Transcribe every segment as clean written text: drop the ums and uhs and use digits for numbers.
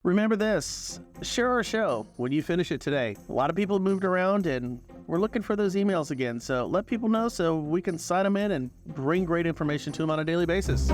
Remember this, share our show when you finish it today. A lot of people moved around and we're looking for those emails again. So let people know so we can sign them in and bring great information to them on a daily basis.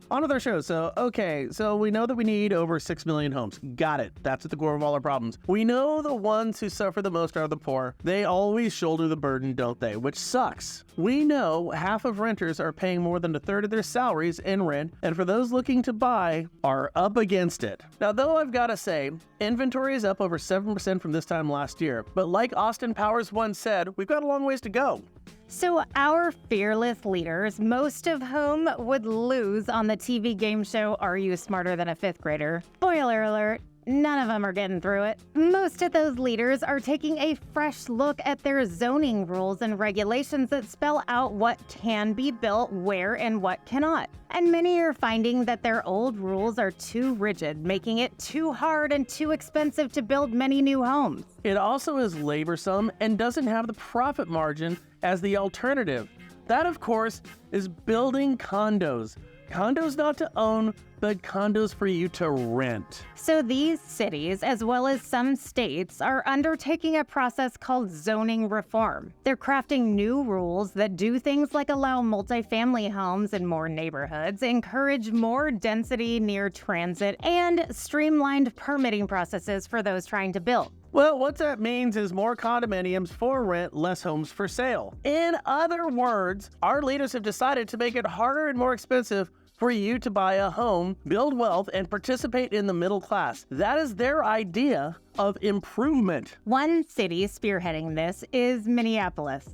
On with our show. So we know that we need over 6 million homes. Got it. That's at the core of all our problems. We know the ones who suffer the most are the poor. They always shoulder the burden, don't they? Which sucks. We know half of renters are paying more than a third of their salaries in rent, and for those looking to buy, are up against it. Now, though I've got to say, inventory is up over 7% from this time last year. But like Austin Powers once said, we've got a long ways to go. So our fearless leaders, most of whom would lose on the TV game show Are You Smarter Than a Fifth Grader? Spoiler alert, none of them are getting through it. Most of those leaders are taking a fresh look at their zoning rules and regulations that spell out what can be built where and what cannot. And many are finding that their old rules are too rigid, making it too hard and too expensive to build many new homes. It also is laborsome and doesn't have the profit margin as the alternative. That, of course, is building condos. Condos not to own, but condos for you to rent. So these cities, as well as some states, are undertaking a process called zoning reform. They're crafting new rules that do things like allow multifamily homes in more neighborhoods, encourage more density near transit, and streamlined permitting processes for those trying to build. Well, what that means is more condominiums for rent, less homes for sale. In other words, our leaders have decided to make it harder and more expensive for you to buy a home, build wealth, and participate in the middle class. That is their idea of improvement. One city spearheading this is Minneapolis.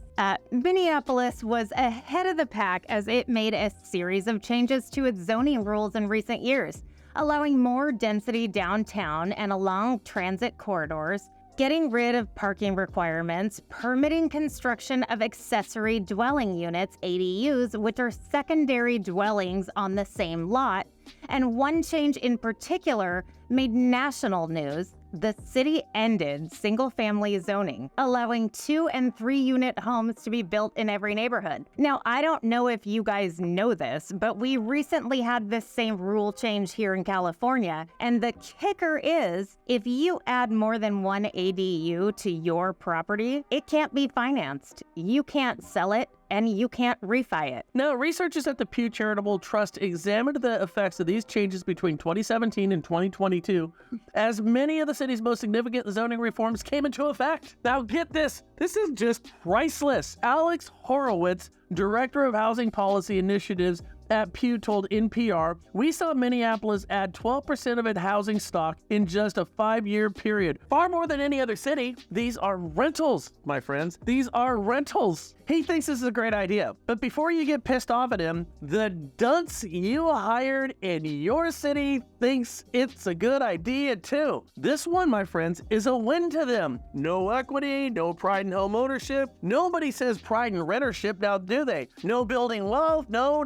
Minneapolis was ahead of the pack as it made a series of changes to its zoning rules in recent years, allowing more density downtown and along transit corridors, getting rid of parking requirements, permitting construction of accessory dwelling units, ADUs, which are secondary dwellings on the same lot. And one change in particular made national news. The city ended single-family zoning, allowing 2- and 3-unit homes to be built in every neighborhood. Now, I don't know if you guys know this, but we recently had this same rule change here in California, and the kicker is, if you add more than one ADU to your property, it can't be financed. You can't sell it, and you can't refi it. Now, researchers at the Pew Charitable Trust examined the effects of these changes between 2017 and 2022, as many of the city's most significant zoning reforms came into effect. Now, get this. This is just priceless. Alex Horowitz, Director of Housing Policy Initiatives at Pew, told NPR, "We saw Minneapolis add 12% of its housing stock in just a 5-year period. Far more than any other city. These are rentals, my friends. These are rentals." He thinks this is a great idea. But before you get pissed off at him, the dunce you hired in your city thinks it's a good idea too. This one, my friends, is a win to them. No equity, no pride in home ownership. Nobody says pride in rentership, now do they? No building wealth, no.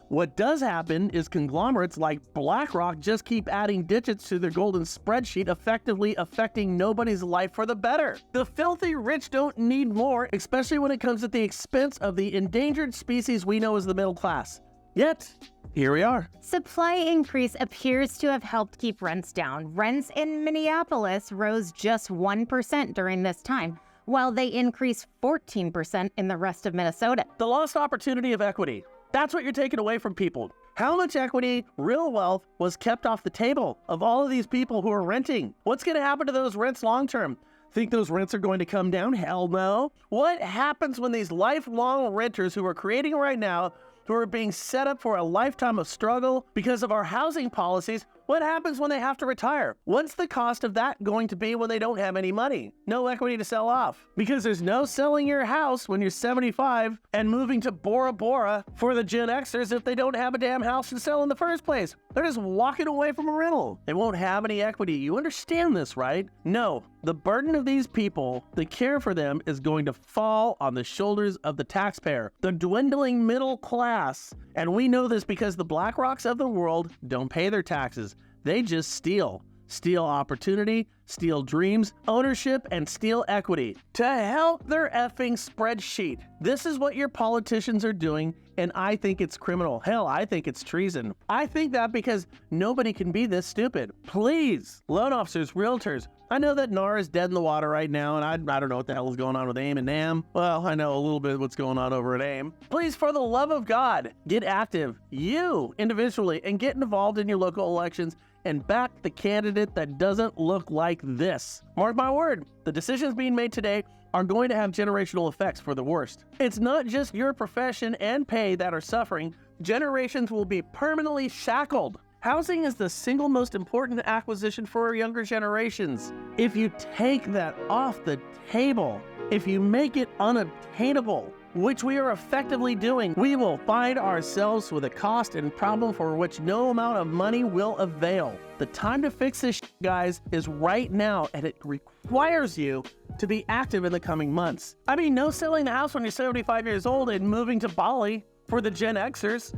What does happen is conglomerates like BlackRock just keep adding digits to their golden spreadsheet, effectively affecting nobody's life for the better. The filthy rich don't need more, especially when it comes at the expense of the endangered species we know as the middle class. Yet, here we are. Supply increase appears to have helped keep rents down. Rents in Minneapolis rose just 1% during this time, while they increased 14% in the rest of Minnesota. The lost opportunity of equity. That's what you're taking away from people. How much equity, real wealth, was kept off the table of all of these people who are renting? What's going to happen to those rents long term? Think those rents are going to come down? Hell no. What happens when these lifelong renters who are creating right now, who are being set up for a lifetime of struggle because of our housing policies, what happens when they have to retire? What's the cost of that going to be when they don't have any money? No equity to sell off. Because there's no selling your house when you're 75 and moving to Bora Bora for the Gen Xers if they don't have a damn house to sell in the first place. They're just walking away from a rental. They won't have any equity. You understand this, right? No, the burden of these people, the care for them, is going to fall on the shoulders of the taxpayer, the dwindling middle class. And we know this because the BlackRocks of the world don't pay their taxes. They just steal. steal opportunity, steal dreams, ownership, and steal equity. To help their effing spreadsheet. This is what your politicians are doing, and I think it's criminal. Hell, I think it's treason. I think that because nobody can be this stupid. Please, loan officers, realtors, I know that NAR is dead in the water right now, and I don't know what the hell is going on with AIM and NAM. Well, I know a little bit what's going on over at AIM. Please, for the love of God, get active, you individually, and get involved in your local elections and back the candidate that doesn't look like this. Mark my word, the decisions being made today are going to have generational effects for the worst. It's not just your profession and pay that are suffering. Generations will be permanently shackled. Housing is the single most important acquisition for our younger generations. If you take that off the table, if you make it unobtainable, which we are effectively doing, we will find ourselves with a cost and problem for which no amount of money will avail. The time to fix this guys, is right now, and it requires you to be active in the coming months. I mean, no selling the house when you're 75 years old and moving to Bali for the Gen Xers.